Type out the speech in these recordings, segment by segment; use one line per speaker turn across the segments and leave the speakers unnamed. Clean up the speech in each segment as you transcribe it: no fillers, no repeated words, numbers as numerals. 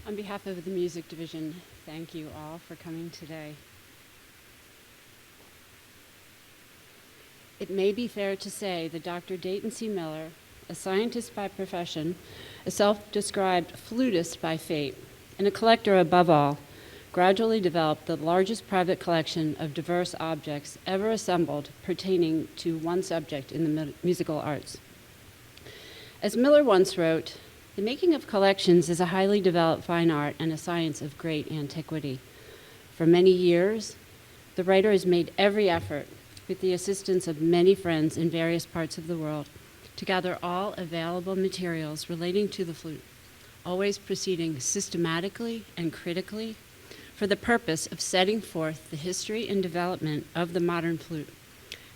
On behalf of the Music Division, thank you all for coming today. It may be fair to say that Dr. Dayton C. Miller, a scientist by profession, a self-described flutist by fate, and a collector above all, gradually developed the largest private collection of diverse objects ever assembled pertaining to one subject in the musical arts. As Miller once wrote, "The making of collections is a highly developed fine art and a science of great antiquity. For many years, the writer has made every effort, with the assistance of many friends in various parts of the world, to gather all available materials relating to the flute, always proceeding systematically and critically for the purpose of setting forth the history and development of the modern flute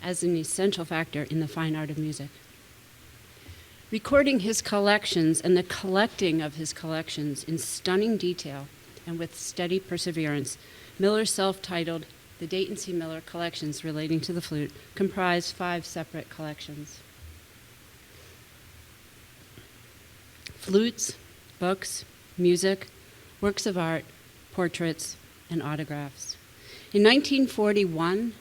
as an essential factor in the fine art of music." Recording his collections and the collecting of his collections in stunning detail and with steady perseverance, Miller's self-titled The Dayton C. Miller Collections Relating to the Flute comprise 5 separate collections. Flutes, books, music, works of art, portraits, and autographs. In 1941,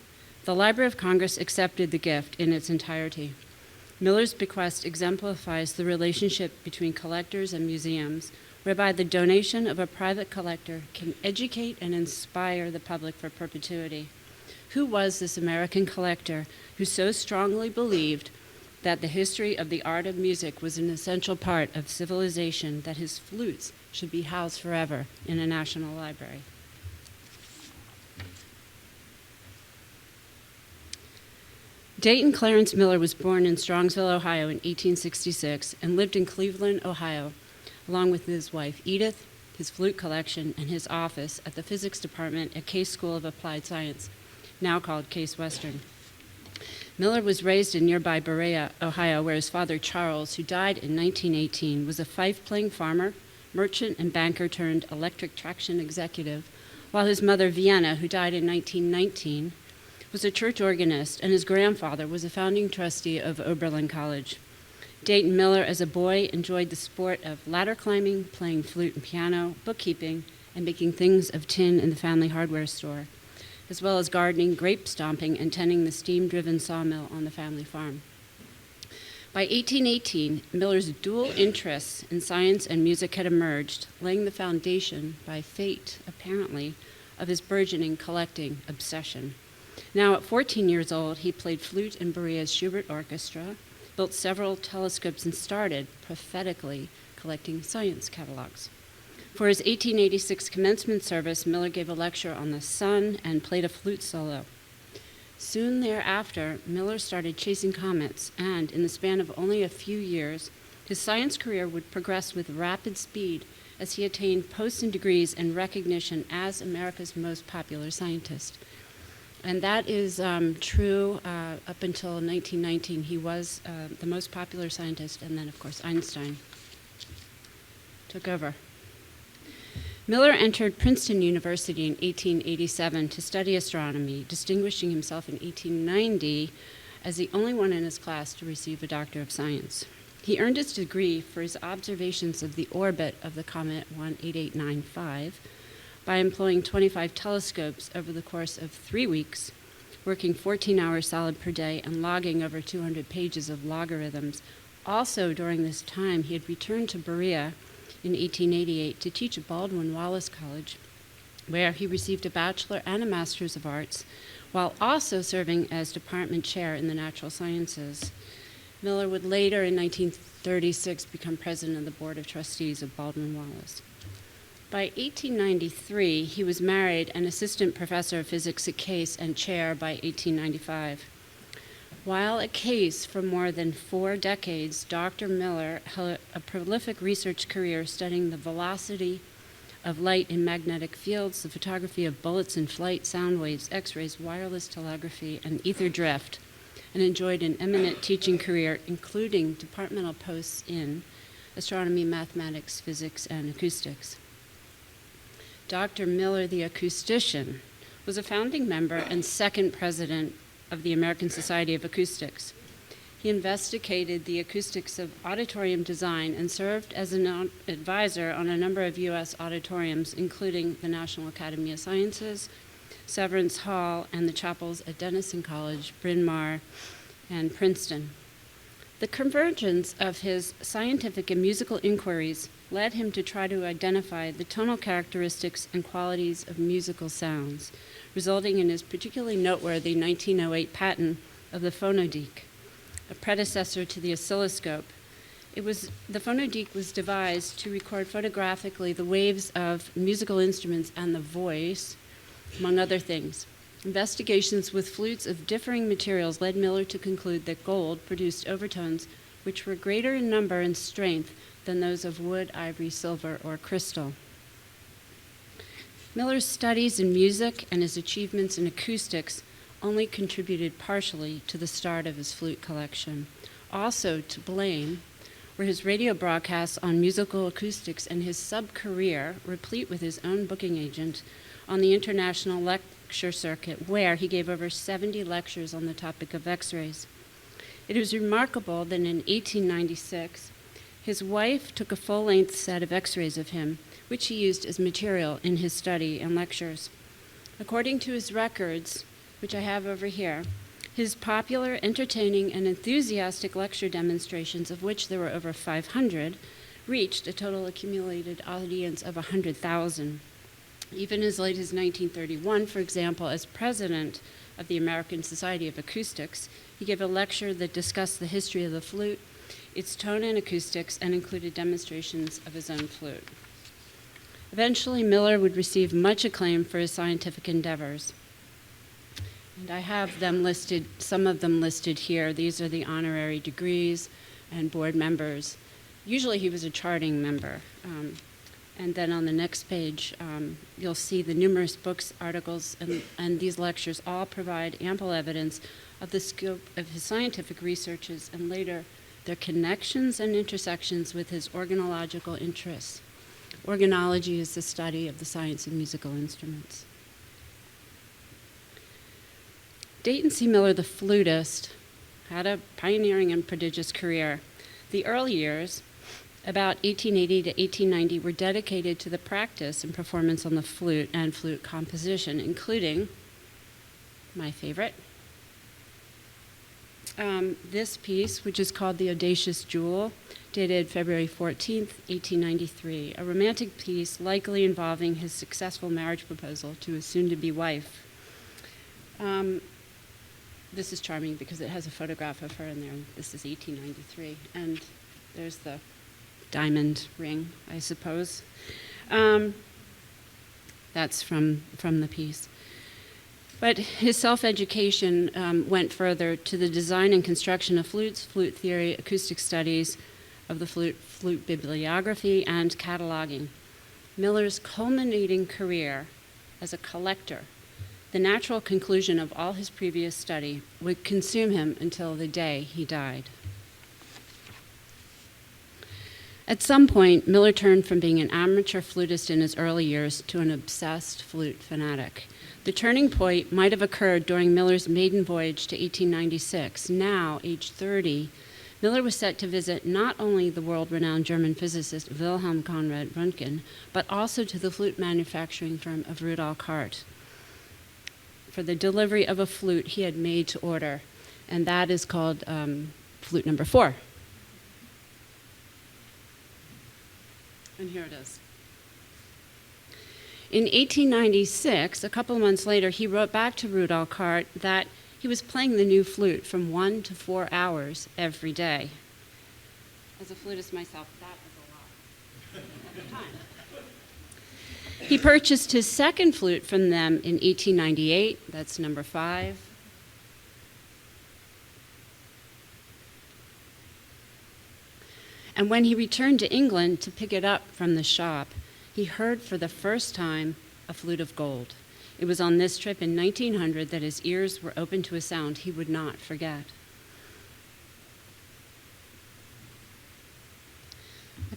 the Library of Congress accepted the gift in its entirety. Miller's bequest exemplifies the relationship between collectors and museums, whereby the donation of a private collector can educate and inspire the public for perpetuity. Who was this American collector who so strongly believed that the history of the art of music was an essential part of civilization that his flutes should be housed forever in a national library? Dayton Clarence Miller was born in Strongsville, Ohio in 1866 and lived in Cleveland, Ohio, along with his wife Edith, his flute collection, and his office at the physics department at Case School of Applied Science, now called Case Western. Miller was raised in nearby Berea, Ohio, where his father Charles, who died in 1918, was a fife-playing farmer, merchant, and banker turned electric traction executive, while his mother Vienna, who died in 1919, was a church organist, and his grandfather was a founding trustee of Oberlin College. Dayton Miller, as a boy, enjoyed the sport of ladder climbing, playing flute and piano, bookkeeping, and making things of tin in the family hardware store, as well as gardening, grape stomping, and tending the steam-driven sawmill on the family farm. By 1818, Miller's dual interests in science and music had emerged, laying the foundation, by fate, apparently, of his burgeoning collecting obsession. Now, at 14 years old, he played flute in Berea's Schubert Orchestra, built several telescopes, and started, prophetically, collecting science catalogs. For his 1886 commencement service, Miller gave a lecture on the sun and played a flute solo. Soon thereafter, Miller started chasing comets, and in the span of only a few years, his science career would progress with rapid speed as he attained posts and degrees and recognition as America's most popular scientist. And that is true up until 1919. He was the most popular scientist, and then, of course, Einstein took over. Miller entered Princeton University in 1887 to study astronomy, distinguishing himself in 1890 as the only one in his class to receive a Doctor of Science. He earned his degree for his observations of the orbit of the comet 18895, by employing 25 telescopes over the course of 3 weeks, working 14 hours solid per day and logging over 200 pages of logarithms. Also during this time, he had returned to Berea in 1888 to teach at Baldwin Wallace College, where he received a Bachelor and a Master's of Arts, while also serving as department chair in the natural sciences. Miller would later, in 1936, become president of the Board of Trustees of Baldwin Wallace. By 1893, he was married and assistant professor of physics at Case and chair by 1895. While at Case for more than 4 decades, Dr. Miller held a prolific research career studying the velocity of light in magnetic fields, the photography of bullets in flight, sound waves, X-rays, wireless telegraphy, and ether drift, and enjoyed an eminent teaching career, including departmental posts in astronomy, mathematics, physics, and acoustics. Dr. Miller, the acoustician, was a founding member and second president of the American Society of Acoustics. He investigated the acoustics of auditorium design and served as an advisor on a number of U.S. auditoriums, including the National Academy of Sciences, Severance Hall, and the chapels at Denison College, Bryn Mawr, and Princeton. The convergence of his scientific and musical inquiries led him to try to identify the tonal characteristics and qualities of musical sounds, resulting in his particularly noteworthy 1908 patent of the phonodike, a predecessor to the oscilloscope. The phonodike was devised to record photographically the waves of musical instruments and the voice, among other things. Investigations with flutes of differing materials led Miller to conclude that gold produced overtones which were greater in number and strength than those of wood, ivory, silver, or crystal. Miller's studies in music and his achievements in acoustics only contributed partially to the start of his flute collection. Also to blame were his radio broadcasts on musical acoustics and his sub-career, replete with his own booking agent, on the international lecture circuit, where he gave over 70 lectures on the topic of X-rays. It is remarkable that in 1896, his wife took a full-length set of X-rays of him, which he used as material in his study and lectures. According to his records, which I have over here, his popular, entertaining, and enthusiastic lecture demonstrations, of which there were over 500, reached a total accumulated audience of 100,000. Even as late as 1931, for example, as president of the American Society of Acoustics, he gave a lecture that discussed the history of the flute, its tone and acoustics, and included demonstrations of his own flute. Eventually, Miller would receive much acclaim for his scientific endeavors. And I have them listed, some of them listed here. These are the honorary degrees and board members. Usually he was a charting member. And then on the next page, you'll see the numerous books, articles, and these lectures all provide ample evidence of the scope of his scientific researches and later their connections and intersections with his organological interests. Organology is the study of the science of musical instruments. Dayton C. Miller, the flutist, had a pioneering and prodigious career. The early years, about 1880 to 1890, were dedicated to the practice and performance on the flute and flute composition, including my favorite, this piece, which is called The Audacious Jewel, dated February 14th, 1893, a romantic piece likely involving his successful marriage proposal to his soon-to-be wife. This is charming because it has a photograph of her in there. This is 1893, and there's the diamond ring, I suppose. That's from the piece. But his self-education went further to the design and construction of flutes, flute theory, acoustic studies of the flute, flute bibliography, and cataloging. Miller's culminating career as a collector, the natural conclusion of all his previous study, would consume him until the day he died. At some point, Miller turned from being an amateur flutist in his early years to an obsessed flute fanatic. The turning point might have occurred during Miller's maiden voyage to 1896. Now, age 30, Miller was set to visit not only the world-renowned German physicist Wilhelm Conrad Röntgen, but also to the flute manufacturing firm of Rudolf Hart for the delivery of a flute he had made to order, and that is called flute number 4. And here it is. In 1896, a couple of months later, he wrote back to Rudolf Hart that he was playing the new flute from 1 to 4 hours every day. As a flutist myself, that was a lot of time. He purchased his second flute from them in 1898. That's number 5. And when he returned to England to pick it up from the shop, he heard for the first time a flute of gold. It was on this trip in 1900 that his ears were open to a sound he would not forget.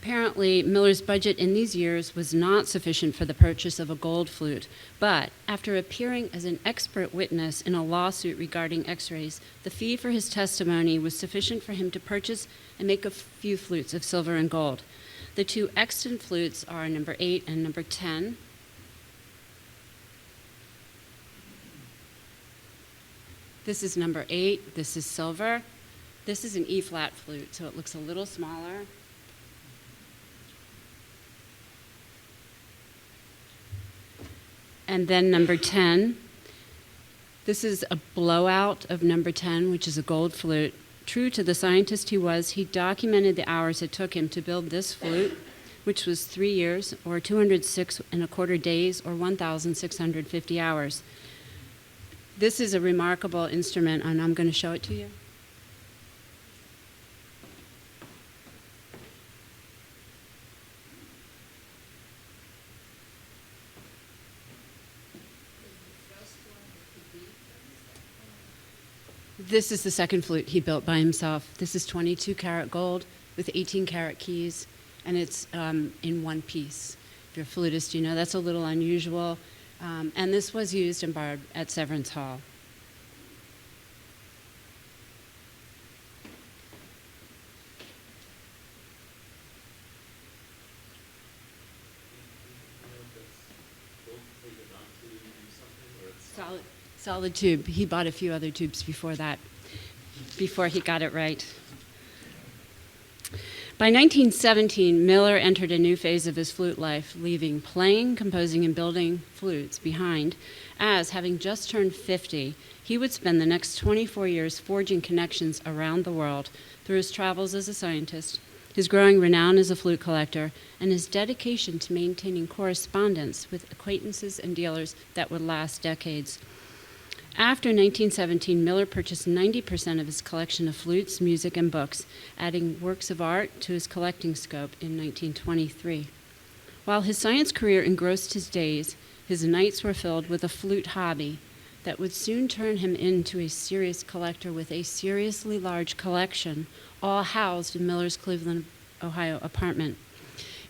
Apparently, Miller's budget in these years was not sufficient for the purchase of a gold flute, but after appearing as an expert witness in a lawsuit regarding x-rays, the fee for his testimony was sufficient for him to purchase and make a few flutes of silver and gold. The two extant flutes are number 8 and number 10. This is number 8, this is silver. This is an E-flat flute, so it looks a little smaller. And then number 10, this is a blowout of number 10, which is a gold flute. True to the scientist he was, he documented the hours it took him to build this flute, which was 3 years, or 206 and a quarter days, or 1,650 hours. This is a remarkable instrument, and I'm going to show it to you. This is the second flute he built by himself. This is 22 karat gold with 18 karat keys, and it's in one piece. If you're a flutist, you know that's a little unusual. And this was used and borrowed at Severance Hall. Solid tube. He bought a few other tubes before that, before he got it right. By 1917, Miller entered a new phase of his flute life, leaving playing, composing, and building flutes behind, as, having just turned 50, he would spend the next 24 years forging connections around the world through his travels as a scientist, his growing renown as a flute collector, and his dedication to maintaining correspondence with acquaintances and dealers that would last decades. After 1917, Miller purchased 90% of his collection of flutes, music, and books, adding works of art to his collecting scope in 1923. While his science career engrossed his days, his nights were filled with a flute hobby that would soon turn him into a serious collector with a seriously large collection, all housed in Miller's Cleveland, Ohio apartment.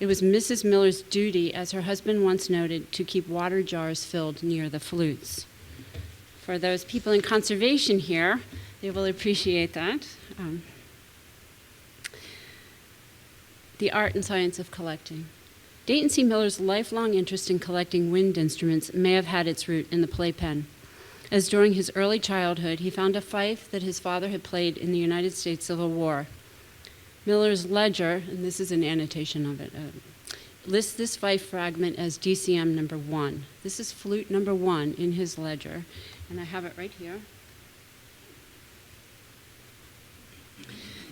It was Mrs. Miller's duty, as her husband once noted, to keep water jars filled near the flutes. For those people in conservation here, they will appreciate that. The art and science of collecting. Dayton C. Miller's lifelong interest in collecting wind instruments may have had its root in the playpen, as during his early childhood he found a fife that his father had played in the United States Civil War. Miller's ledger, and this is an annotation of it, lists this fife fragment as DCM number 1. This is flute number 1 in his ledger, and I have it right here.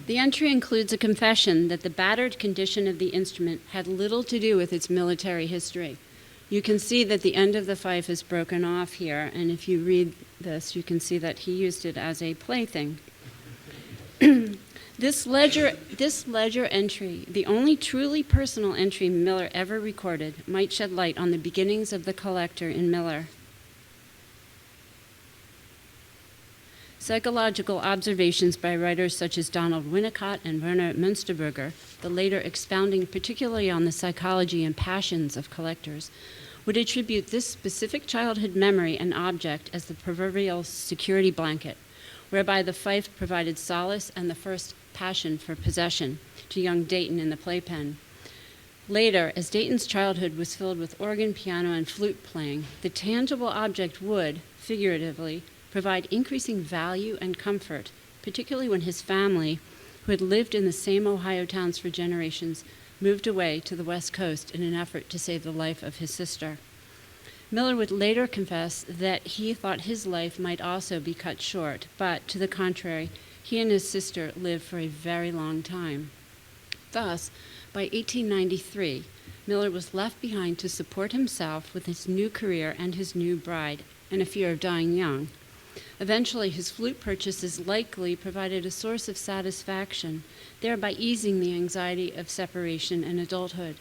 The entry includes a confession that the battered condition of the instrument had little to do with its military history. You can see that the end of the fife is broken off here, and if you read this, you can see that he used it as a plaything. This ledger entry, the only truly personal entry Miller ever recorded, might shed light on the beginnings of the collector in Miller. Psychological observations by writers such as Donald Winnicott and Werner Münsterberger, the later expounding particularly on the psychology and passions of collectors, would attribute this specific childhood memory and object as the proverbial security blanket, whereby the fife provided solace and the first passion for possession to young Dayton in the playpen. Later, as Dayton's childhood was filled with organ, piano, and flute playing, the tangible object would, figuratively, provide increasing value and comfort, particularly when his family, who had lived in the same Ohio towns for generations, moved away to the West Coast in an effort to save the life of his sister. Miller would later confess that he thought his life might also be cut short, but to the contrary, he and his sister lived for a very long time. Thus, by 1893, Miller was left behind to support himself with his new career and his new bride, and a fear of dying young. Eventually, his flute purchases likely provided a source of satisfaction, thereby easing the anxiety of separation and adulthood.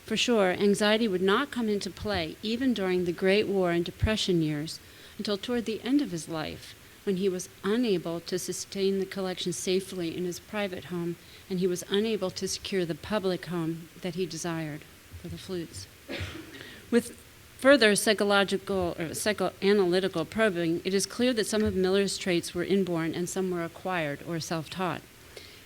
For sure, anxiety would not come into play even during the Great War and Depression years until toward the end of his life, when he was unable to sustain the collection safely in his private home, and he was unable to secure the public home that he desired for the flutes. With further psychological or psychoanalytical probing, it is clear that some of Miller's traits were inborn and some were acquired or self-taught.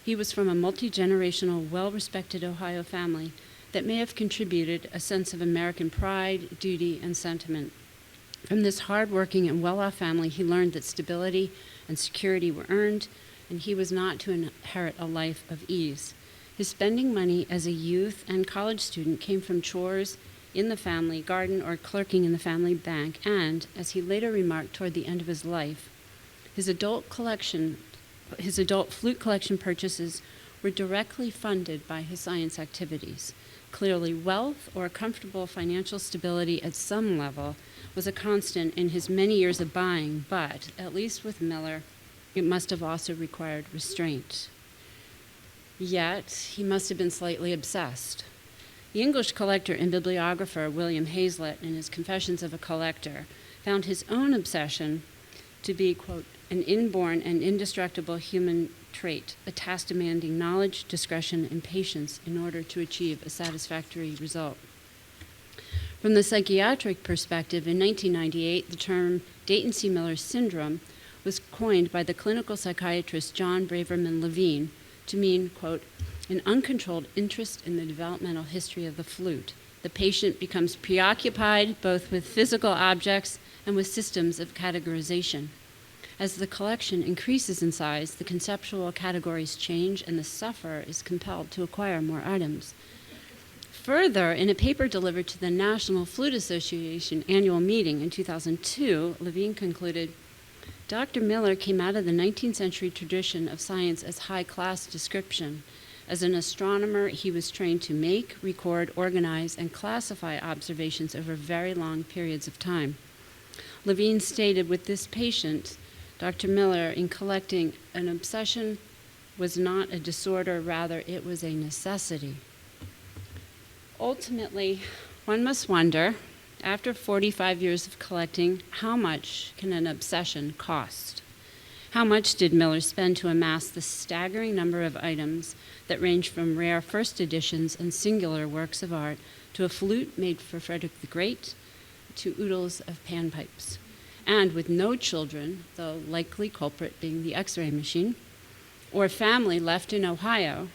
He was from a multi-generational, well-respected Ohio family that may have contributed a sense of American pride, duty, and sentiment. From this hard-working and well-off family, he learned that stability and security were earned, and he was not to inherit a life of ease. His spending money as a youth and college student came from chores in the family garden or clerking in the family bank, and, as he later remarked toward the end of his life, his adult flute collection purchases were directly funded by his science activities. Clearly, wealth or comfortable financial stability at some level was a constant in his many years of buying, but, at least with Miller, it must have also required restraint. Yet, he must have been slightly obsessed. The English collector and bibliographer William Hazlitt, in his Confessions of a Collector, found his own obsession to be, quote, an inborn and indestructible human trait, a task demanding knowledge, discretion, and patience in order to achieve a satisfactory result. From the psychiatric perspective, in 1998, the term Dayton C. Miller syndrome was coined by the clinical psychiatrist John Braverman Levine to mean, quote, an uncontrolled interest in the developmental history of the flute. The patient becomes preoccupied both with physical objects and with systems of categorization. As the collection increases in size, the conceptual categories change and the sufferer is compelled to acquire more items. Further, in a paper delivered to the National Flute Association annual meeting in 2002, Levine concluded, Dr. Miller came out of the 19th century tradition of science as high-class description. As an astronomer, he was trained to make, record, organize, and classify observations over very long periods of time. Levine stated with this patient, Dr. Miller, in collecting, an obsession was not a disorder, rather it was a necessity. Ultimately, one must wonder, after 45 years of collecting, how much can an obsession cost? How much did Miller spend to amass the staggering number of items that range from rare first editions and singular works of art to a flute made for Frederick the Great to oodles of panpipes? And with no children, the likely culprit being the X-ray machine, or family left in Ohio,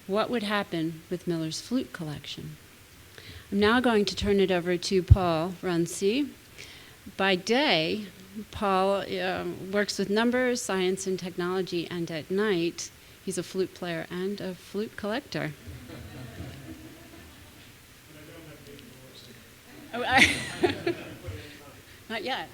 what would happen with Miller's flute collection? I'm now going to turn it over to Paul Runci. By day, Paul works with numbers, science, and technology, and at night, he's a flute player and a flute collector. Not yet.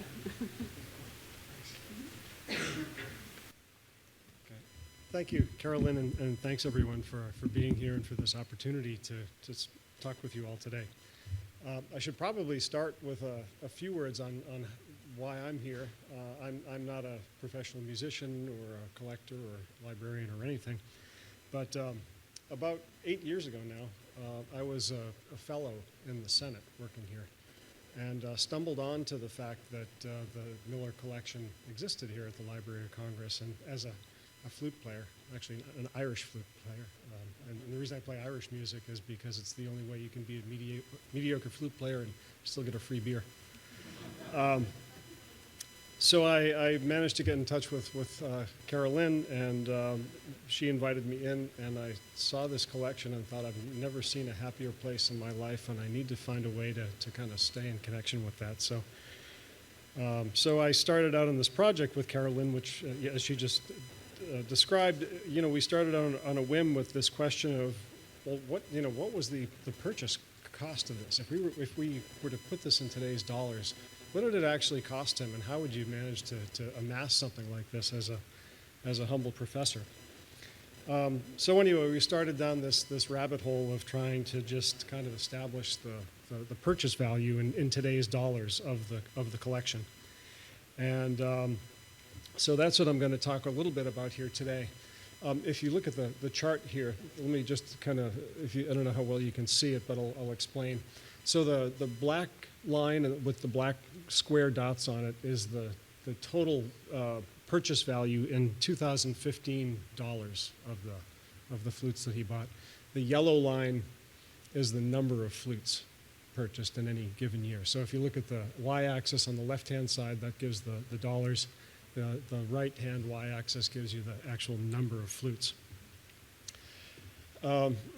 Thank you, Carolyn, and thanks everyone for being here and for this opportunity to talk with you all today. I should probably start with a few words on why I'm here. I'm not a professional musician or a collector or librarian or anything, but about 8 years ago now, I was a fellow in the Senate working here and stumbled on to the fact that the Miller collection existed here at the Library of Congress, and as a flute player, actually an Irish flute player. And the reason I play Irish music is because it's the only way you can be a mediocre flute player and still get a free beer. So I managed to get in touch with Carolyn, and she invited me in, and I saw this collection and thought, I've never seen a happier place in my life, and I need to find a way to kind of stay in connection with that. So I started out on this project with Carolyn, which, as she just described, we started on a whim with this question of, well, what was the purchase cost of this? If we were to put this in today's dollars, what would it actually cost him, and how would you manage to amass something like this as a humble professor? So anyway, we started down this rabbit hole of trying to just kind of establish the purchase value in today's dollars of the collection, and so that's what I'm going to talk a little bit about here today. If you look at the chart here, let me just kind of, I don't know how well you can see it, but I'll explain. So the black line with the black square dots on it is the total purchase value in 2015 dollars of the flutes that he bought. The yellow line is the number of flutes purchased in any given year. So if you look at the y-axis on the left-hand side, that gives the dollars. The right-hand y-axis gives you the actual number of flutes.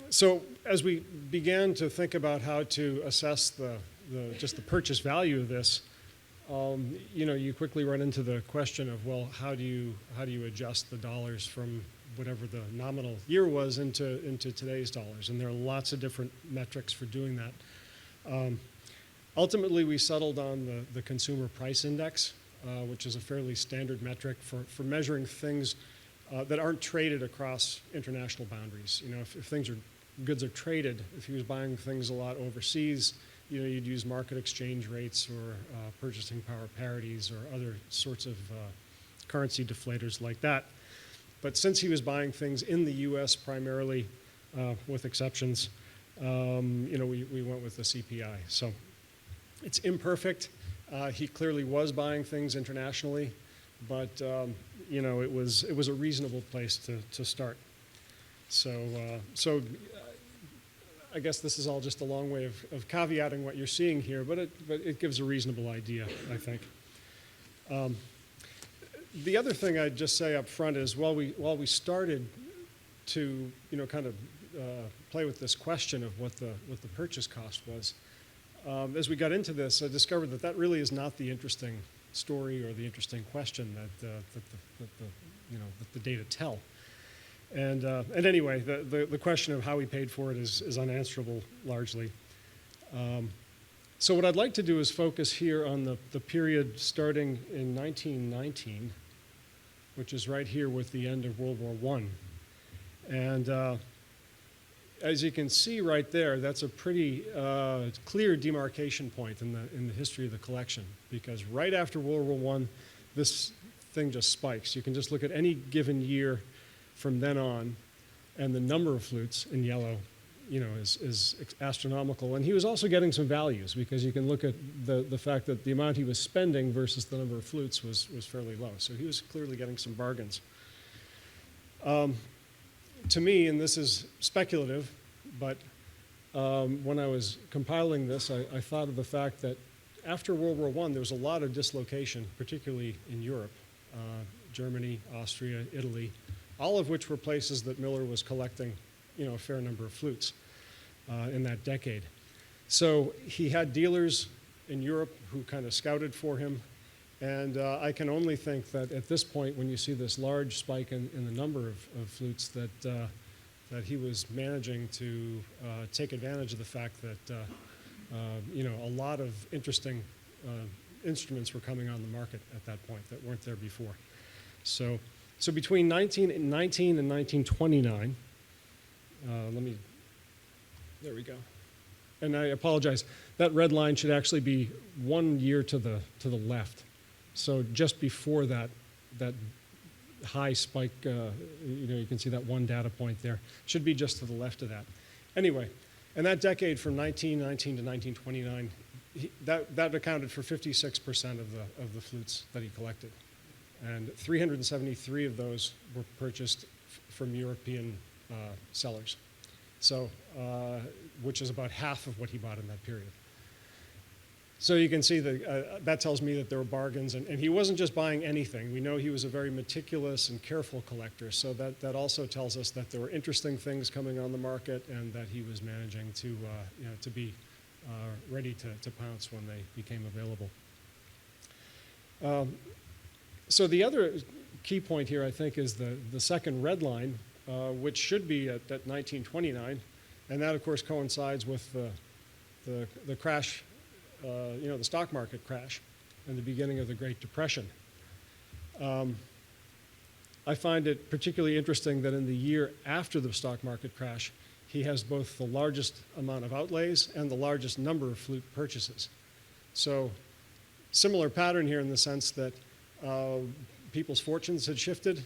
So as we began to think about how to assess just the purchase value of this, you quickly run into the question of, well, how do you adjust the dollars from whatever the nominal year was into today's dollars? And there are lots of different metrics for doing that. Ultimately, we settled on the consumer price index, which is a fairly standard metric for measuring things that aren't traded across international boundaries. If goods are traded, if he was buying things a lot overseas, you'd use market exchange rates or purchasing power parities or other sorts of currency deflators like that. But since he was buying things in the U.S. primarily, with exceptions, we went with the CPI. So it's imperfect. He clearly was buying things internationally, but it was a reasonable place to start. So I guess this is all just a long way of caveating what you're seeing here, but it gives a reasonable idea, I think. The other thing I'd just say up front is while we started to kind of play with this question of what the purchase cost was, as we got into this, I discovered that really is not the interesting story or the interesting question that the data tell. And anyway, the question of how we paid for it is unanswerable largely. So what I'd like to do is focus here on the period starting in 1919, which is right here with the end of World War I. And as you can see right there, that's a pretty clear demarcation point in the history of the collection, because right after World War I, this thing just spikes. You can just look at any given year from then on, and the number of flutes in yellow, is astronomical. And he was also getting some values, because you can look at the fact that the amount he was spending versus the number of flutes was fairly low. So he was clearly getting some bargains. To me, and this is speculative, but when I was compiling this, I thought of the fact that after World War I, there was a lot of dislocation, particularly in Europe, Germany, Austria, Italy, all of which were places that Miller was collecting, a fair number of flutes in that decade. So he had dealers in Europe who kind of scouted for him, and I can only think that at this point, when you see this large spike in the number of flutes, that he was managing to take advantage of the fact that a lot of interesting instruments were coming on the market at that point that weren't there before. So between 1919 and 1929, there we go. And I apologize, that red line should actually be 1 year to the left. So just before that high spike, you can see that one data point there. Should be just to the left of that. Anyway, and that decade from 1919 to 1929, that accounted for 56% of the flutes that he collected. And 373 of those were purchased from European sellers. So, which is about half of what he bought in that period. So you can see that tells me that there were bargains, and he wasn't just buying anything. We know he was a very meticulous and careful collector, so that also tells us that there were interesting things coming on the market, and that he was managing to be ready to pounce when they became available. So the other key point here, I think, is the second red line, which should be at 1929, and that, of course, coincides with the crash. The stock market crash and the beginning of the Great Depression. I find it particularly interesting that in the year after the stock market crash, he has both the largest amount of outlays and the largest number of flute purchases. So similar pattern here in the sense that people's fortunes had shifted.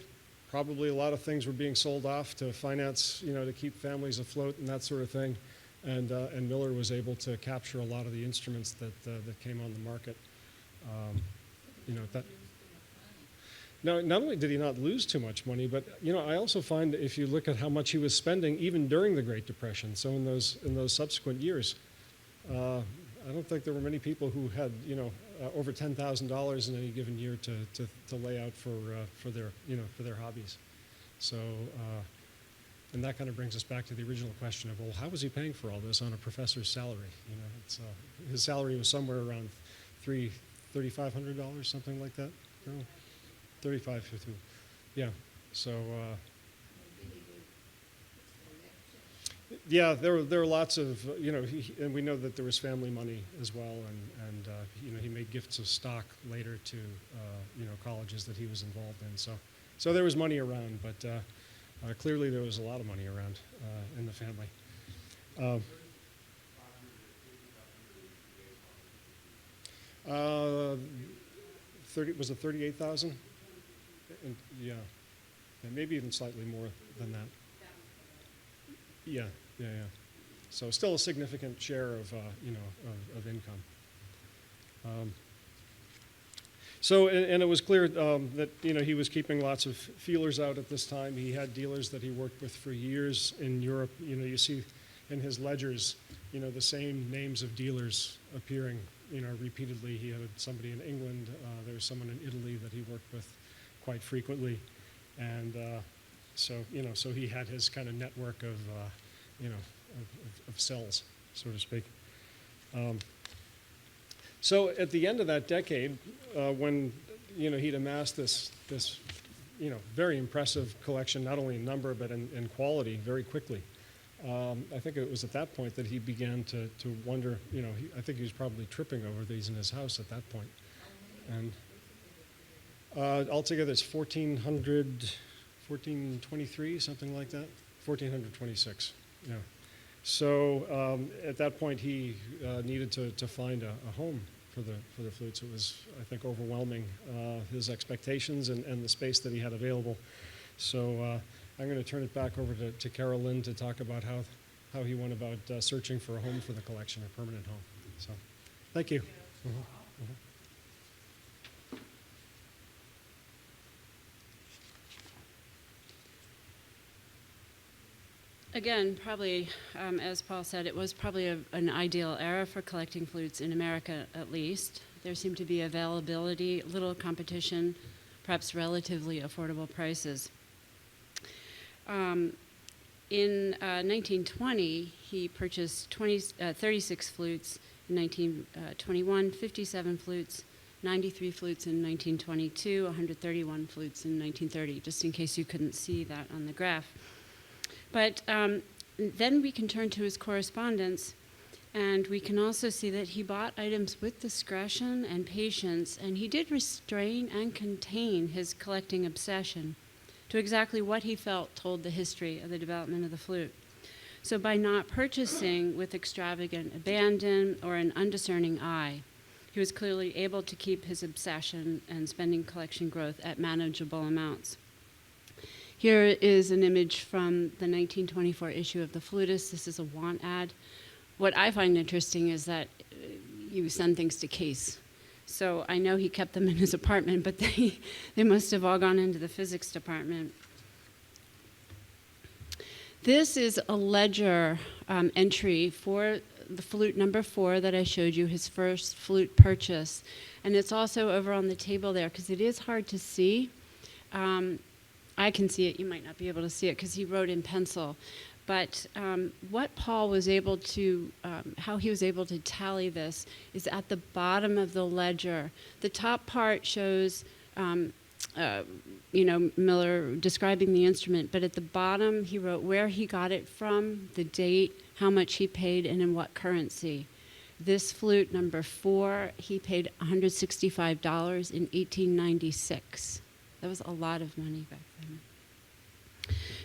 Probably a lot of things were being sold off to finance, to keep families afloat and that sort of thing. And Miller was able to capture a lot of the instruments that came on the market. Now, not only did he not lose too much money, but I also find that if you look at how much he was spending even during the Great Depression, so in those subsequent years, I don't think there were many people who had over $10,000 in any given year to lay out for their hobbies. So, and that kind of brings us back to the original question of, well, how was he paying for all this on a professor's salary? His salary was somewhere around $3,500, something like that. No, 35.50. Yeah. So. Yeah, there were lots of, and we know that there was family money as well, and he made gifts of stock later to, colleges that he was involved in. So there was money around, but clearly there was a lot of money around in the family. Was it 38,000? Yeah, maybe even slightly more than that. Yeah. So still a significant share of income. So it was clear that he was keeping lots of feelers out at this time. He had dealers that he worked with for years in Europe. You see in his ledgers, the same names of dealers appearing, repeatedly. He had somebody in England. There was someone in Italy that he worked with quite frequently, and so he had his kind of network of cells, so to speak. So at the end of that decade, when he'd amassed this very impressive collection, not only in number but in quality, very quickly. I think it was at that point that he began to wonder. I think he was probably tripping over these in his house at that point. And altogether, it's 1423, something like that. 1426. Yeah. So at that point, he needed to find a home for the flutes. It was, I think, overwhelming his expectations and the space that he had available. So I'm going to turn it back over to Carol Lynn to talk about how he went about searching for a home for the collection, a permanent home. So, thank you.
Again, probably, as Paul said, it was probably an ideal era for collecting flutes in America, at least. There seemed to be availability, little competition, perhaps relatively affordable prices. In 1920, he purchased 36 flutes. In 1921, 57 flutes, 93 flutes in 1922, 131 flutes in 1930, just in case you couldn't see that on the graph. But then we can turn to his correspondence, and we can also see that he bought items with discretion and patience, and he did restrain and contain his collecting obsession to exactly what he felt told the history of the development of the flute. So by not purchasing with extravagant abandon or an undiscerning eye, he was clearly able to keep his obsession and spending collection growth at manageable amounts. Here is an image from the 1924 issue of the Flutist. This is a want ad. What I find interesting is that you send things to Case. So I know he kept them in his apartment, but they must have all gone into the physics department. This is a ledger entry for the flute number 4 that I showed you, his first flute purchase. And it's also over on the table there, because it is hard to see. I can see it. You might not be able to see it because he wrote in pencil. But what Paul was able to, how he was able to tally this is at the bottom of the ledger. The top part shows, Miller describing the instrument, but at the bottom he wrote where he got it from, the date, how much he paid, and in what currency. This flute, number 4, he paid $165 in 1896. That was a lot of money back then.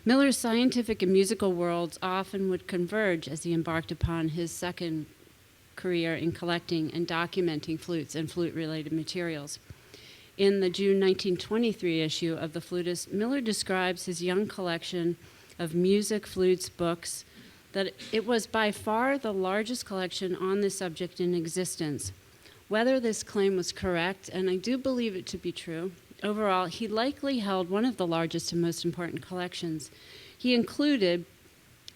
Miller's scientific and musical worlds often would converge as he embarked upon his second career in collecting and documenting flutes and flute-related materials. In the June 1923 issue of The Flutist, Miller describes his young collection of music, flutes, books, that it was by far the largest collection on this subject in existence. Whether this claim was correct, and I do believe it to be true, Overall, he likely held one of the largest and most important collections. He included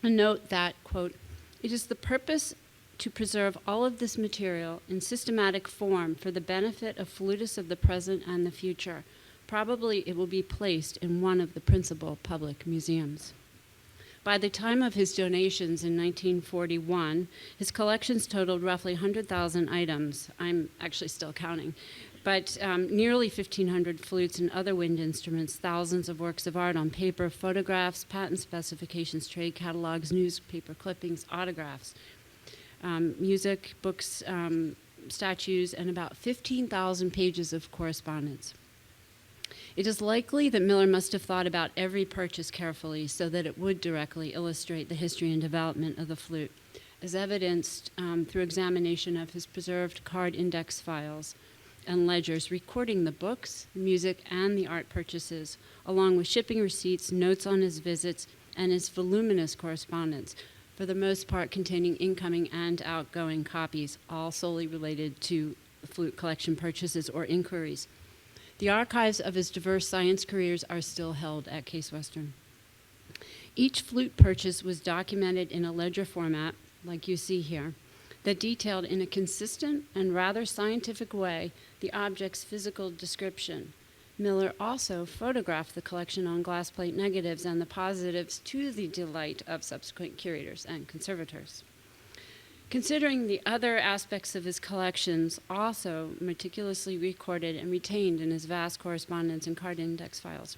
a note that, quote, "It is the purpose to preserve all of this material in systematic form for the benefit of flutists of the present and the future. Probably it will be placed in one of the principal public museums." By the time of his donations in 1941, his collections totaled roughly 100,000 items. I'm actually still counting. But nearly 1,500 flutes and other wind instruments, thousands of works of art on paper, photographs, patent specifications, trade catalogs, newspaper clippings, autographs, music, books, statues, and about 15,000 pages of correspondence. It is likely that Miller must have thought about every purchase carefully so that it would directly illustrate the history and development of the flute, as evidenced through examination of his preserved card index files and ledgers recording the books, music, and the art purchases, along with shipping receipts, notes on his visits, and his voluminous correspondence, for the most part containing incoming and outgoing copies, all solely related to flute collection purchases or inquiries. The archives of his diverse science careers are still held at Case Western. Each flute purchase was documented in a ledger format, like you see here, that detailed in a consistent and rather scientific way the object's physical description. Miller also photographed the collection on glass plate negatives and the positives to the delight of subsequent curators and conservators. Considering the other aspects of his collections, also meticulously recorded and retained in his vast correspondence and card index files.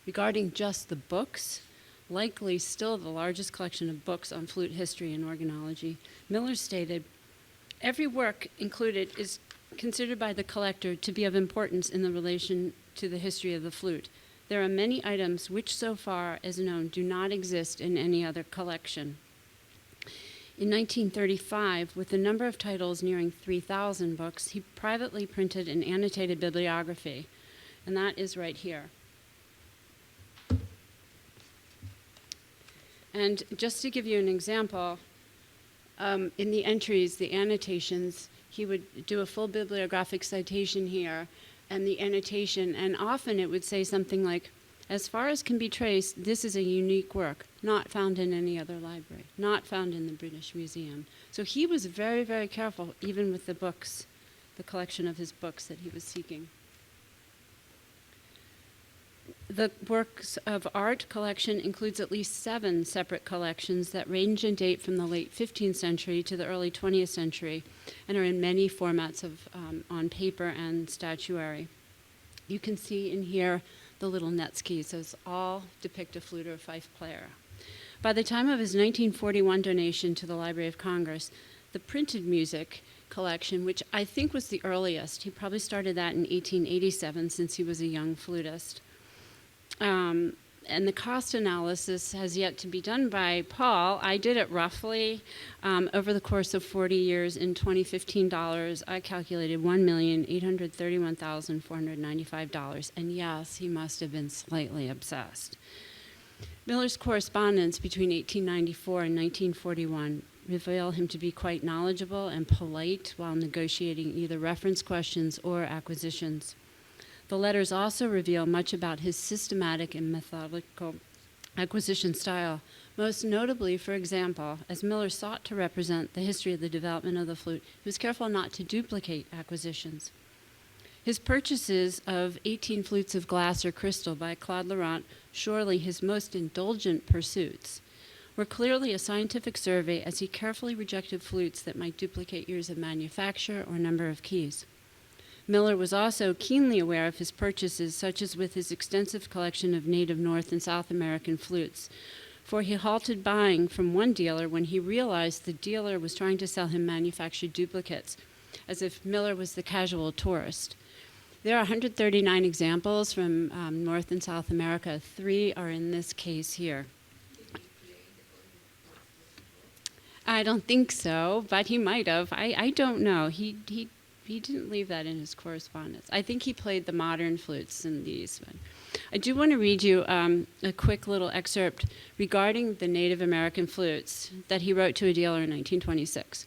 Regarding just the books, likely still the largest collection of books on flute history and organology, Miller stated, "Every work included is considered by the collector to be of importance in the relation to the history of the flute. There are many items which, so far as known, do not exist in any other collection." In 1935, with the number of titles nearing 3,000 books, he privately printed an annotated bibliography, and that is right here. And just to give you an example, in the entries, the annotations, he would do a full bibliographic citation here, and the annotation, and often it would say something like, "As far as can be traced, this is a unique work, not found in any other library, not found in the British Museum." So he was very, very careful, even with the books, the collection of his books that he was seeking. The works of art collection includes at least 7 separate collections that range in date from the late 15th century to the early 20th century and are in many formats of on paper and statuary. You can see in here the little netskis. Those all depict a flute or fife player. By the time of his 1941 donation to the Library of Congress, the printed music collection, which I think was the earliest, he probably started that in 1887 since he was a young flutist. And the cost analysis has yet to be done by Paul. I did it roughly over the course of 40 years. In 2015 dollars, I calculated $1,831,495. And yes, he must have been slightly obsessed. Miller's correspondence between 1894 and 1941 reveal him to be quite knowledgeable and polite while negotiating either reference questions or acquisitions. The letters also reveal much about his systematic and methodical acquisition style, most notably, for example, as Miller sought to represent the history of the development of the flute, he was careful not to duplicate acquisitions. His purchases of 18 flutes of glass or crystal by Claude Laurent, surely his most indulgent pursuits, were clearly a scientific survey as he carefully rejected flutes that might duplicate years of manufacture or number of keys. Miller was also keenly aware of his purchases, such as with his extensive collection of native North and South American flutes, for he halted buying from one dealer when he realized the dealer was trying to sell him manufactured duplicates, as if Miller was the casual tourist. There are 139 examples from North and South America. 3 are in this case here. I don't think so, but he might have. I don't know. He didn't leave that in his correspondence. I think he played the modern flutes in these. But I do want to read you a quick little excerpt regarding the Native American flutes that he wrote to a dealer in 1926.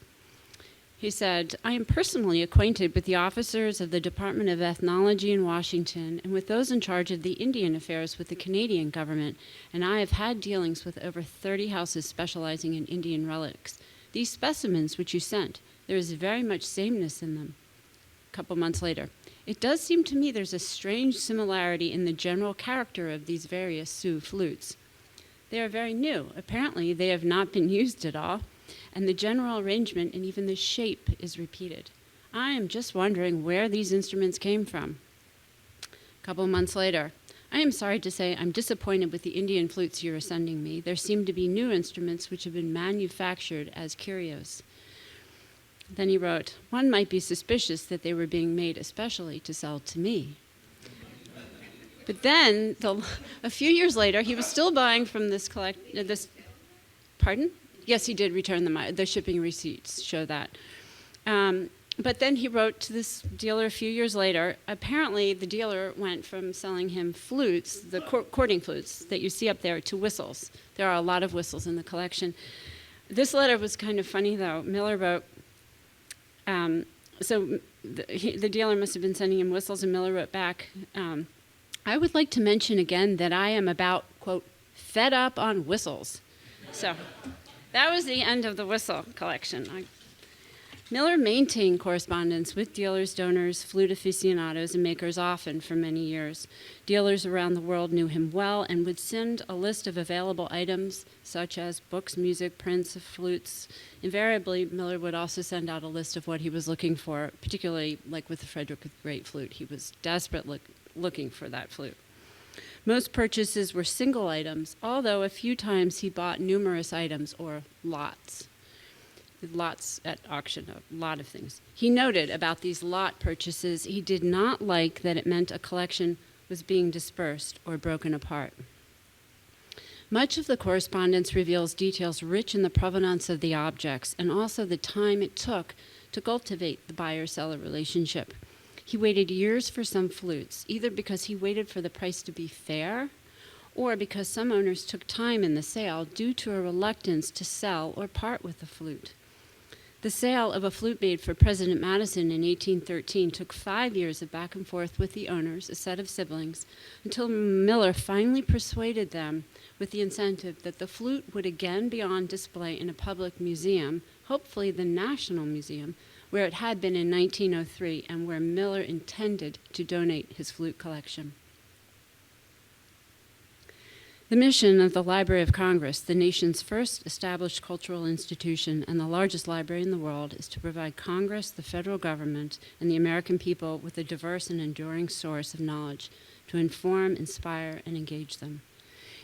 He said, "I am personally acquainted with the officers of the Department of Ethnology in Washington and with those in charge of the Indian affairs with the Canadian government, and I have had dealings with over 30 houses specializing in Indian relics. These specimens which you sent, there is very much sameness in them." A couple months later, "It does seem to me there's a strange similarity in the general character of these various Sioux flutes. They are very new. Apparently, they have not been used at all, and the general arrangement and even the shape is repeated. I am just wondering where these instruments came from." A couple months later, "I am sorry to say I'm disappointed with the Indian flutes you are sending me. There seem to be new instruments which have been manufactured as curios." Then he wrote, "One might be suspicious that they were being made especially to sell to me." But then, a few years later, he was still buying from this pardon? Yes, he did return them. The shipping receipts show that. But then he wrote to this dealer a few years later. Apparently, the dealer went from selling him flutes, the cording flutes that you see up there, to whistles. There are a lot of whistles in the collection. This letter was kind of funny, though. Miller wrote, the dealer must have been sending him whistles, and Miller wrote back, "I would like to mention again that I am about, quote, fed up on whistles." So that was the end of the whistle collection. Miller maintained correspondence with dealers, donors, flute aficionados, and makers often for many years. Dealers around the world knew him well and would send a list of available items, such as books, music, prints of flutes. Invariably, Miller would also send out a list of what he was looking for, particularly like with the Frederick the Great flute. He was desperately looking for that flute. Most purchases were single items, although a few times he bought numerous items or lots. Lots at auction, a lot of things. He noted about these lot purchases he did not like that it meant a collection was being dispersed or broken apart. Much of the correspondence reveals details rich in the provenance of the objects and also the time it took to cultivate the buyer-seller relationship. He waited years for some flutes, either because he waited for the price to be fair or because some owners took time in the sale due to a reluctance to sell or part with the flute. The sale of a flute made for President Madison in 1813 took 5 years of back and forth with the owners, a set of siblings, until Miller finally persuaded them with the incentive that the flute would again be on display in a public museum, hopefully the National Museum, where it had been in 1903 and where Miller intended to donate his flute collection. The mission of the Library of Congress, the nation's first established cultural institution and the largest library in the world, is to provide Congress, the federal government, and the American people with a diverse and enduring source of knowledge to inform, inspire, and engage them.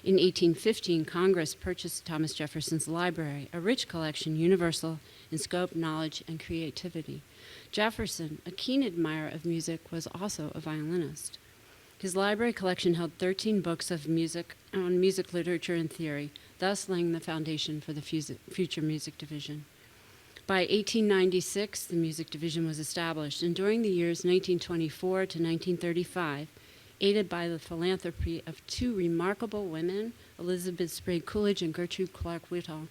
In 1815, Congress purchased Thomas Jefferson's library, a rich collection universal in scope, knowledge, and creativity. Jefferson, a keen admirer of music, was also a violinist. His library collection held 13 books of music on music literature and theory, thus laying the foundation for the future music division. By 1896, the music division was established, and during the years 1924 to 1935, aided by the philanthropy of two remarkable women, Elizabeth Sprague Coolidge and Gertrude Clark Whitall,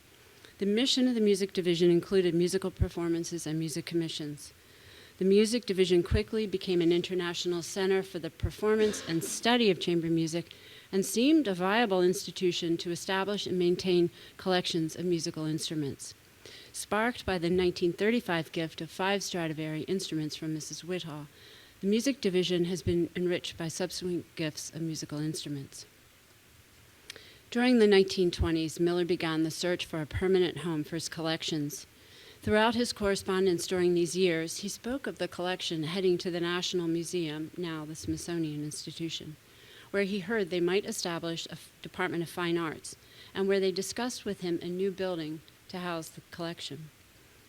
the mission of the music division included musical performances and music commissions. The music division quickly became an international center for the performance and study of chamber music and seemed a viable institution to establish and maintain collections of musical instruments. Sparked by the 1935 gift of 5 Stradivari instruments from Mrs. Whitall, the music division has been enriched by subsequent gifts of musical instruments. During the 1920s, Miller began the search for a permanent home for his collections. Throughout his correspondence during these years, he spoke of the collection heading to the National Museum, now the Smithsonian Institution, where he heard they might establish a Department of Fine Arts, and where they discussed with him a new building to house the collection.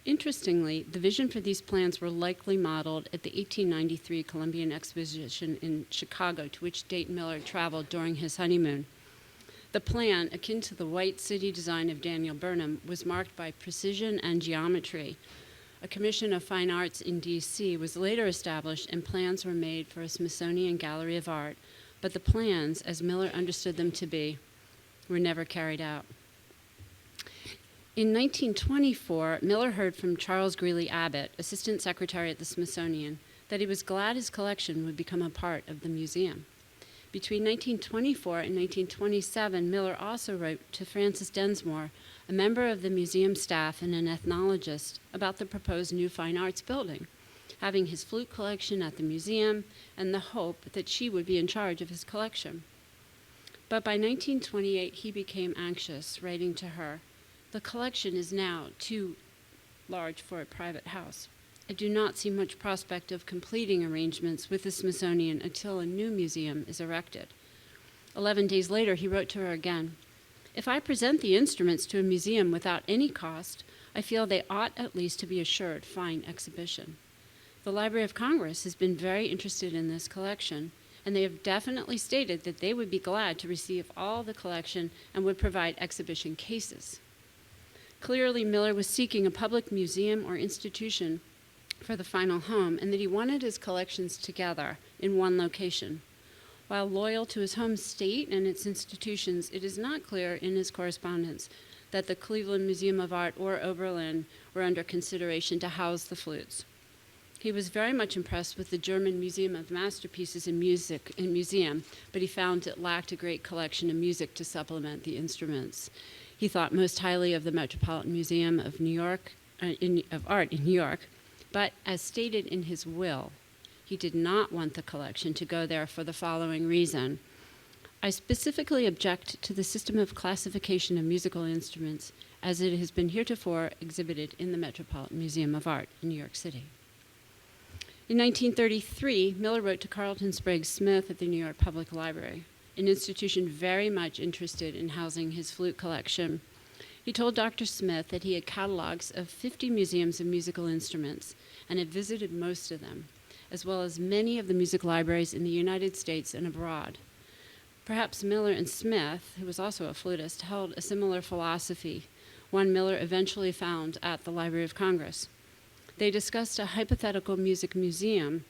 Interestingly, the vision for these plans were likely modeled at the 1893 Columbian Exposition in Chicago, to which Dayton Miller traveled during his honeymoon. The plan, akin to the White City design of Daniel Burnham, was marked by precision and geometry. A Commission of Fine Arts in D.C. was later established, and plans were made for a Smithsonian Gallery of Art, but the plans, as Miller understood them to be, were never carried out. In 1924, Miller heard from Charles Greeley Abbott, Assistant Secretary at the Smithsonian, that he was glad his collection would become a part of the museum. Between 1924 and 1927, Miller also wrote to Francis Densmore, a member of the museum staff and an ethnologist, about the proposed new fine arts building, having his flute collection at the museum and the hope that she would be in charge of his collection. But by 1928, he became anxious, writing to her, "The collection is now too large for a private house. I do not see much prospect of completing arrangements with the Smithsonian until a new museum is erected." 11 days later, he wrote to her again, "If I present the instruments to a museum without any cost, I feel they ought at least to be assured fine exhibition. The Library of Congress has been very interested in this collection, and they have definitely stated that they would be glad to receive all the collection and would provide exhibition cases." Clearly, Miller was seeking a public museum or institution for the final home, and that he wanted his collections together in one location. While loyal to his home state and its institutions, it is not clear in his correspondence that the Cleveland Museum of Art or Oberlin were under consideration to house the flutes. He was very much impressed with the German Museum of Masterpieces in Museum, but he found it lacked a great collection of music to supplement the instruments. He thought most highly of the Metropolitan Museum of Art in New York, but as stated in his will, he did not want the collection to go there for the following reason. "I specifically object to the system of classification of musical instruments as it has been heretofore exhibited in the Metropolitan Museum of Art in New York City." In 1933, Miller wrote to Carlton Sprague Smith at the New York Public Library, an institution very much interested in housing his flute collection. He told Dr. Smith that he had catalogs of 50 museums of musical instruments and had visited most of them, as well as many of the music libraries in the United States and abroad. Perhaps Miller and Smith, who was also a flutist, held a similar philosophy, one Miller eventually found at the Library of Congress. They discussed a hypothetical music museum,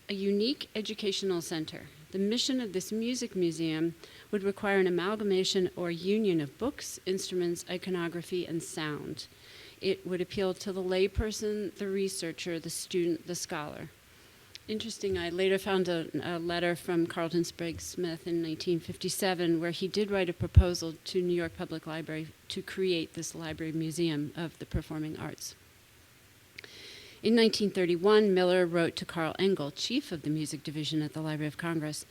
a unique educational center. The mission of this music museum would require an amalgamation or union of books, instruments, iconography, and sound. It would appeal to the layperson, the researcher, the student, the scholar. Interesting, I later found a letter from Carlton Sprague Smith in 1957 where he did write a proposal to New York Public Library to create this library museum of the performing arts. In 1931, Miller wrote to Carl Engel, chief of the music division at the Library of Congress,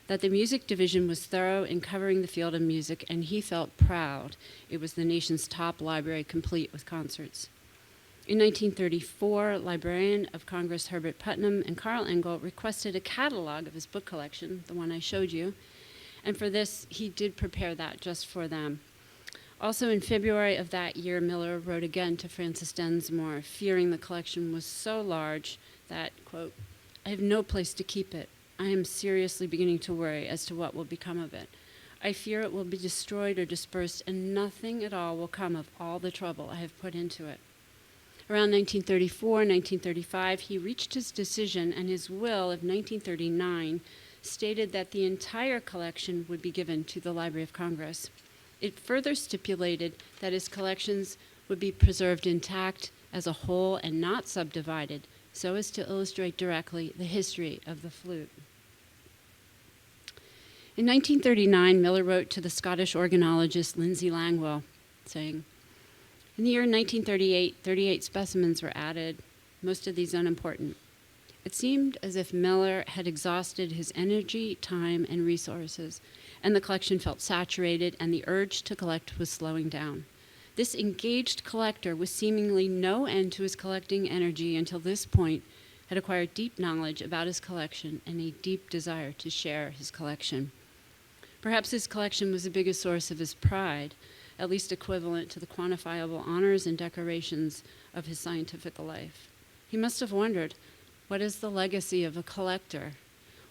that the music division was thorough in covering the field of music, and he felt proud it was the nation's top library complete with concerts. In 1934, Librarian of Congress Herbert Putnam and Carl Engel requested a catalog of his book collection, the one I showed you, and for this, he did prepare that just for them. Also in February of that year, Miller wrote again to Francis Densmore, fearing the collection was so large that, quote, "I have no place to keep it. I am seriously beginning to worry as to what will become of it. I fear it will be destroyed or dispersed, and nothing at all will come of all the trouble I have put into it." Around 1934, 1935, he reached his decision, and his will of 1939 stated that the entire collection would be given to the Library of Congress. It further stipulated that his collections would be preserved intact as a whole and not subdivided, so as to illustrate directly the history of the flute. In 1939, Miller wrote to the Scottish organologist Lindsay Langwell, saying, "In the year 1938, 38 specimens were added, most of these unimportant. It seemed as if Miller had exhausted his energy, time, and resources, and the collection felt saturated, and the urge to collect was slowing down. This engaged collector, with seemingly no end to his collecting energy until this point, had acquired deep knowledge about his collection and a deep desire to share his collection. Perhaps his collection was the biggest source of his pride, at least equivalent to the quantifiable honors and decorations of his scientific life. He must have wondered, what is the legacy of a collector?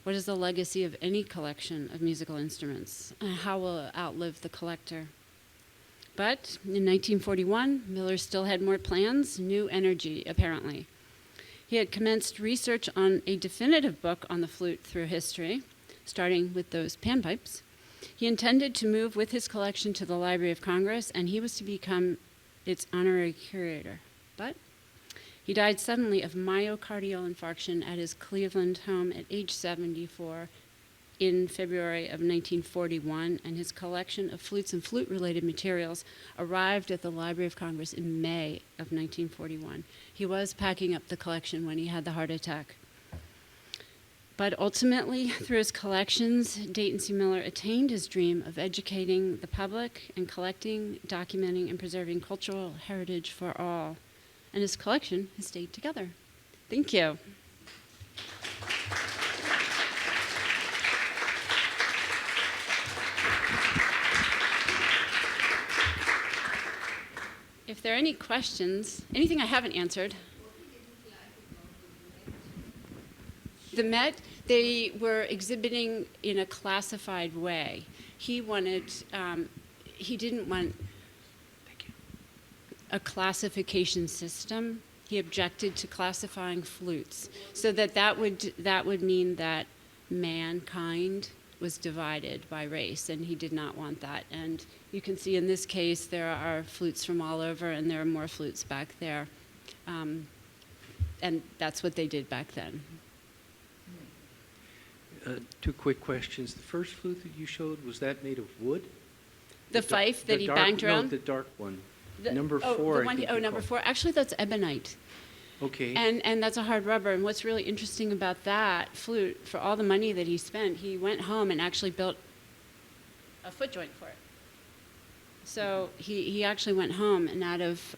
What is the legacy of any collection of musical instruments? How will it outlive the collector? But in 1941, Miller still had more plans, new energy, apparently. He had commenced research on a definitive book on the flute through history, starting with those panpipes. He intended to move with his collection to the Library of Congress, and he was to become its honorary curator. But he died suddenly of myocardial infarction at his Cleveland home at age 74 in February of 1941, and his collection of flutes and flute-related materials arrived at the Library of Congress in May of 1941. He was packing up the collection when he had the heart attack. But ultimately, through his collections, Dayton C. Miller attained his dream of educating the public and collecting, documenting, and preserving cultural heritage for all. And his collection has stayed together. Thank you. If there are any questions, anything I haven't answered. The Met, they were exhibiting in a classified way. He didn't want a classification system. He objected to classifying flutes, so that would mean that mankind was divided by race, and he did not want that. And you can see in this case there are flutes from all over, and there are more flutes back there. And that's what they did back then.
Two quick questions. The first flute that you showed, was that made of wood?
The fife that he banged around?
No, the dark one. Number 4.
The one number 4. Actually, that's ebonite.
Okay.
And that's a hard rubber. And what's really interesting about that flute, for all the money that he spent, he went home and actually built a foot joint for it. So he actually went home and out of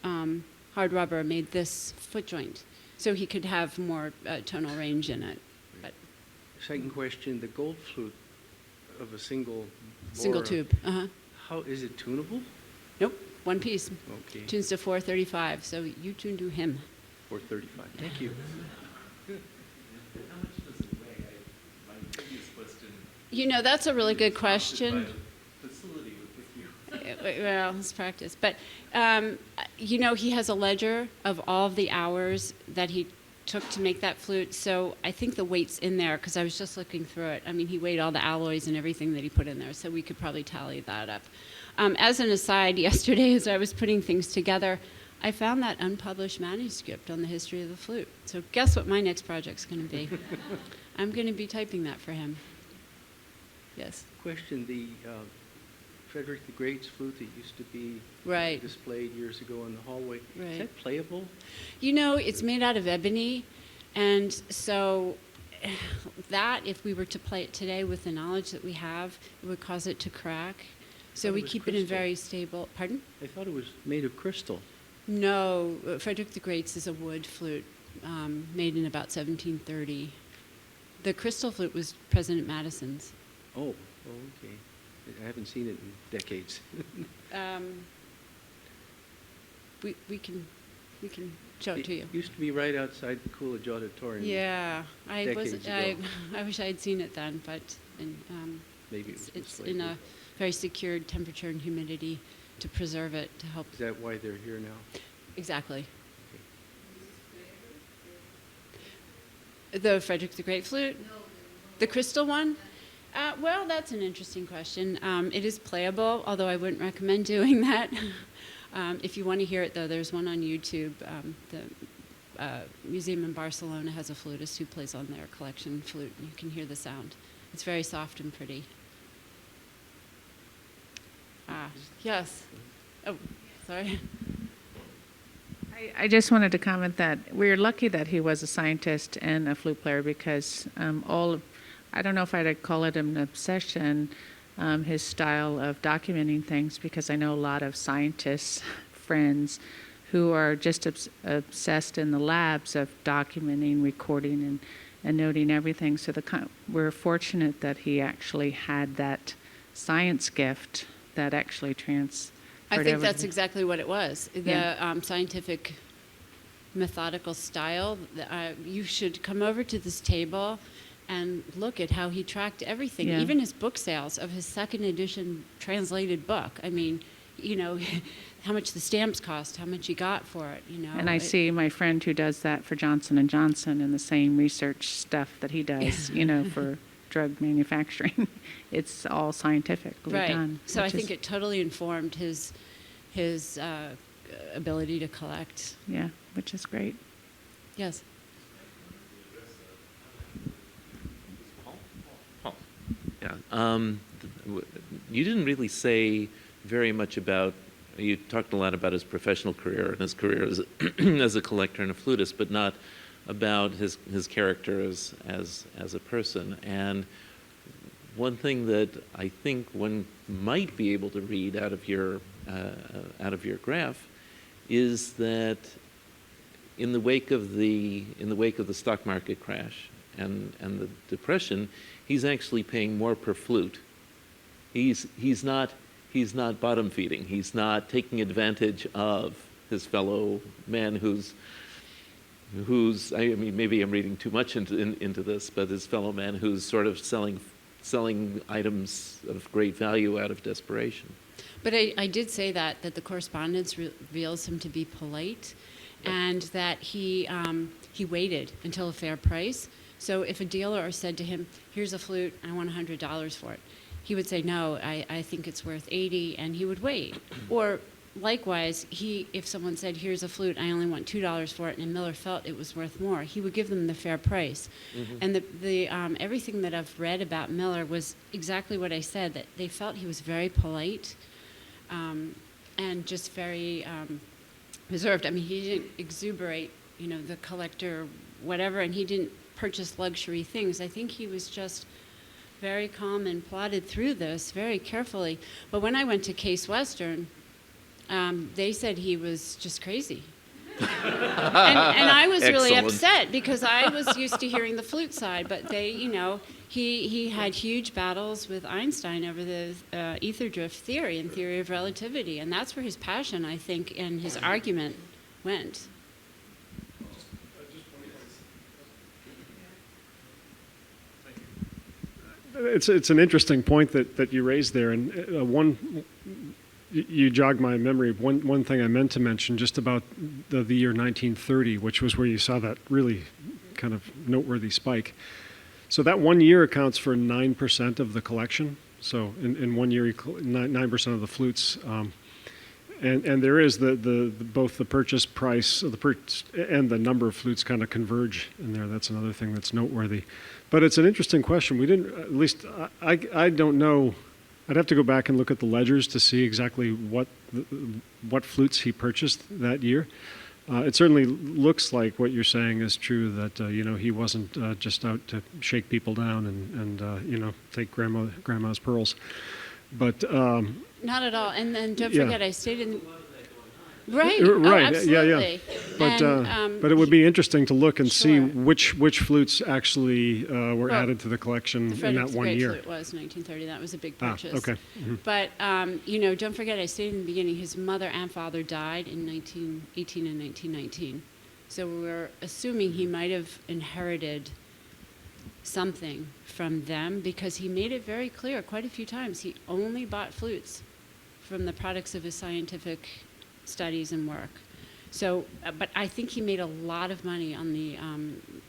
hard rubber made this foot joint, so he could have more tonal range in it. But
second question, the gold flute of a single
tube.
How is it tunable?
Nope, one piece.
Okay.
Tunes to 435, so you tune to him.
435. Thank you.
How much does it weigh? My previous question.
You know, that's a really good question.
Facility with you.
Well, let's practice. But, you know, he has a ledger of all of the hours that he took to make that flute. So I think the weight's in there, because I was just looking through it. I mean, he weighed all the alloys and everything that he put in there, so we could probably tally that up. As an aside, yesterday as I was putting things together, I found that unpublished manuscript on the history of the flute. So guess what my next project's going to be? I'm going to be typing that for him. Yes.
Question, the Frederick the Great's flute that used to be
Right.
displayed years ago in the hallway,
Right.
is that playable?
You know, it's made out of ebony, and so that, if we were to play it today with the knowledge that we have, it would cause it to crack. So we keep it in very stable. Pardon?
I thought it was made of crystal.
No, Frederick the Great's is a wood flute made in about 1730. The crystal flute was President Madison's.
Oh, okay. I haven't seen it in decades.
We can show it to you.
It used to be right outside the Coolidge Auditorium.
Yeah, I
Decades ago.
wish I had seen it then, but
Maybe it was
it's
mislaid.
in a very secured temperature and humidity to preserve it, to help.
Is that why they're here now?
Exactly. The Frederick the Great flute? The crystal one? Well, that's an interesting question. It is playable, although I wouldn't recommend doing that. If you want to hear it, though, there's one on YouTube. The museum in Barcelona has a flutist who plays on their collection flute, and you can hear the sound. It's very soft and pretty. Yes. Oh, sorry.
I just wanted to comment that we're lucky that he was a scientist and a flute player, because I don't know if I'd call it an obsession, his style of documenting things, because I know a lot of scientists, friends, who are just obsessed in the labs of documenting, recording, and noting everything. So we're fortunate that he actually had that science gift that actually
I think that's exactly what it was. The scientific, methodical style. You should come over to this table and look at how he tracked everything, even his book sales of his second edition translated book. I mean, you know, how much the stamps cost, how much he got for it, you know.
And I see my friend who does that for Johnson & Johnson, and the same research stuff that he does, you know, for drug manufacturing. It's all scientifically done.
So I think it totally informed his ability to collect.
Yeah, which is great.
Yes.
Paul. Yeah. You didn't really say very much about. You talked a lot about his professional career and his career as as a collector and a flutist, but not about his character as a person. And one thing that I think one might be able to read out of your graph is that in the wake of the stock market crash and the depression, he's actually paying more per flute. He's not bottom feeding. He's not taking advantage of his fellow man who's I mean, maybe I'm reading too much into this, but his fellow man who's sort of selling items of great value out of desperation.
But I did say that the correspondence reveals him to be polite, and that he waited until a fair price. So if a dealer said to him, "Here's a flute, I want $100 for it," he would say, "No, I think it's worth $80," and he would wait. Or likewise, if someone said, "Here's a flute, I only want $2 for it," and Miller felt it was worth more, he would give them the fair price. Mm-hmm. And the everything that I've read about Miller was exactly what I said, that they felt he was very polite and just very reserved. I mean, he didn't exuberate, the collector, whatever, and he didn't purchase luxury things. I think he was just very calm and plodded through this very carefully. But when I went to Case Western, they said he was just crazy. and I was really
Excellent.
upset because I was used to hearing the flute side, but he had huge battles with Einstein over the ether drift theory and theory of relativity, and that's where his passion, I think, and his argument went.
It's an interesting point that you raised there, and you jogged my memory. One thing I meant to mention just about the year 1930, which was where you saw that really kind of noteworthy spike. So that 1 year accounts for 9% of the collection. So in 1 year, 9% of the flutes, and there is both the purchase price of and the number of flutes kind of converge in there. That's another thing that's noteworthy. But it's an interesting question. We didn't, at least I don't know. I'd have to go back and look at the ledgers to see exactly what flutes he purchased that year. It certainly looks like what you're saying is true, that he wasn't just out to shake people down and take grandma's pearls, but
not at all. And then don't
yeah.
forget, I stayed in. Right.
Right.
Oh, absolutely.
Yeah. But it would be interesting to look and see
Sure.
which flutes actually were added to the collection
The
in that
Frederick's
1
Great
year.
Flute was 1930. That was a big purchase.
Okay. Mm-hmm.
But don't forget, I stated in the beginning, his mother and father died in 1918 and 1919. So we're assuming he might have inherited something from them, because he made it very clear quite a few times he only bought flutes from the products of his scientific studies and work. So, but I think he made a lot of money on the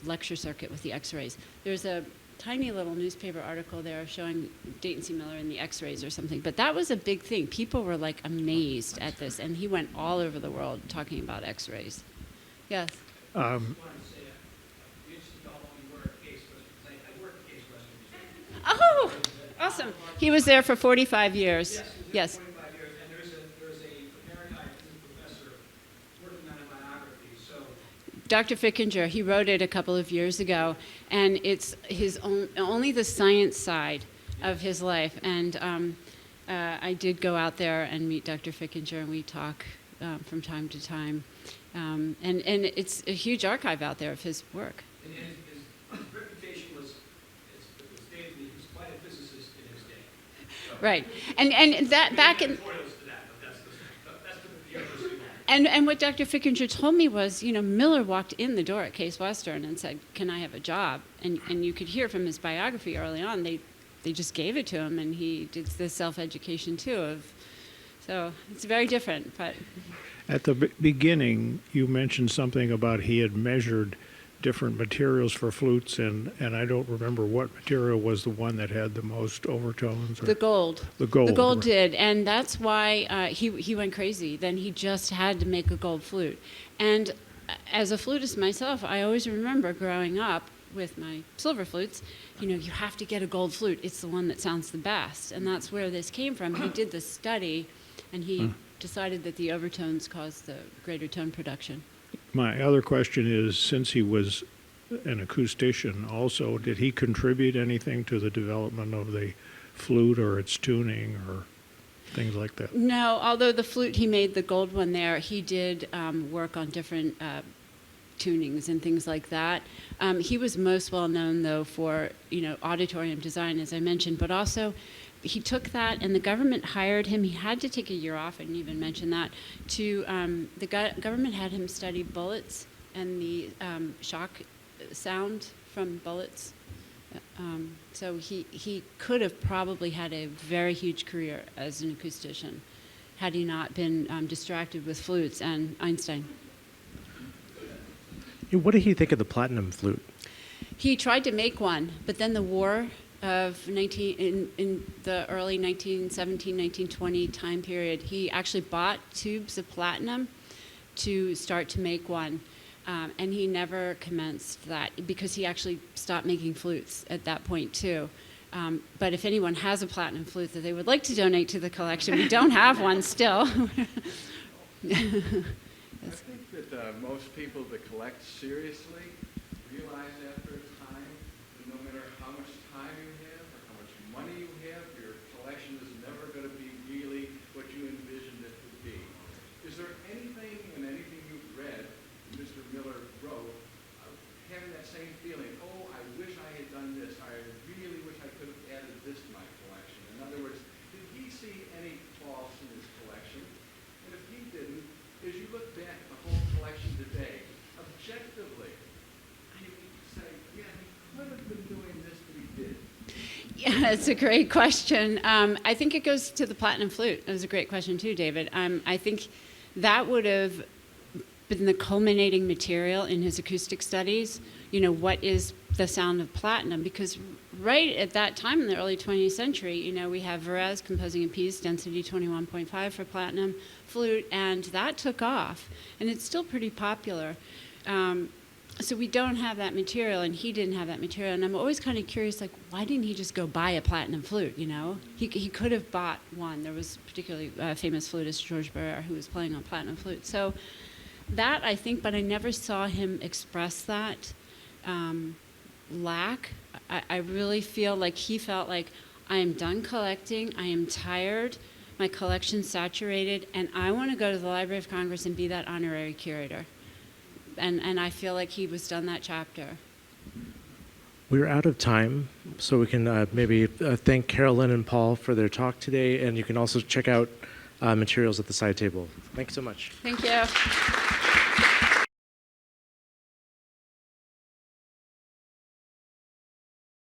lecture circuit with the X-rays. There's a tiny little newspaper article there showing Dayton C. Miller and the X-rays or something, but that was a big thing. People were like amazed at this, and he went all over the world talking about X-rays. Yes. Oh, awesome. He was there for 45 years. Yes. Dr. Fickinger, he wrote it a couple of years ago, and it's his only the science side of his life. And I did go out there and meet Dr. Fickinger, and we talk from time to time. And it's a huge archive out there of his work.
And his reputation was stated that he was quite a physicist in his day. So,
Right. And that back in... And what Dr. Fickinger told me was, Miller walked in the door at Case Western and said, "Can I have a job?" And you could hear from his biography early on, they just gave it to him, and he did the self-education too. So it's very different. But
at the beginning, you mentioned something about he had measured different materials for flutes, and I don't remember what material was the one that had the most overtones.
The gold.
The gold.
The gold did, and that's why he went crazy. Then he just had to make a gold flute. And as a flutist myself, I always remember growing up with my silver flutes, you know, you have to get a gold flute. It's the one that sounds the best. And that's where this came from. He did the study, and he decided that the overtones caused the greater tone production.
My other question is, since he was an acoustician also, did he contribute anything to the development of the flute or its tuning or things like that?
No, although the flute, he made the gold one there, he did work on different tunings and things like that. He was most well known, though, for, you know, auditorium design, as I mentioned, but also he took that, and the government hired him. He had to take a year off. I didn't even mention that. Government had him study bullets and the shock sound from bullets. So he could have probably had a very huge career as an acoustician had he not been distracted with flutes and Einstein.
What did he think of the platinum flute?
He tried to make one, but then the war of in the early 1917, 1920 time period, he actually bought tubes of platinum to start to make one. And he never commenced that because he actually stopped making flutes at that point too. But if anyone has a platinum flute that they would like to donate to the collection, we don't have one still.
I think that most people that collect seriously realize after a time that no matter how much time you have or how much money you have, your collection is never going to be really what you envisioned it to be. Is there anything in anything you've read Mr. Miller wrote having that same feeling, oh, I wish I had done this, I really wish I could have added this to my collection? In other words, did he see any flaws in his collection? And if he didn't, as you look back at the whole collection today, objectively, you say, yeah, he could have been doing this, but he did.
Yeah, it's a great question. I think it goes to the platinum flute. It was a great question too, David. I think that would have been the culminating material in his acoustic studies. You know, what is the sound of platinum? Because right at that time in the early 20th century, you know, we have Varese composing a piece, density 21.5 for platinum flute, and that took off. And it's still pretty popular. So we don't have that material, and he didn't have that material. And I'm always kind of curious, like, why didn't he just go buy a platinum flute, you know? He could have bought one. There was particularly famous flutist George Barrère who was playing on platinum flute. So that, I think, but I never saw him express that lack. I really feel like he felt like, I am done collecting, I am tired, my collection's saturated, and I want to go to the Library of Congress and be that honorary curator. And I feel like he was done that chapter.
We're out of time, so we can maybe thank Carolyn and Paul for their talk today, and you can also check out materials at the side table. Thanks so much.
Thank you.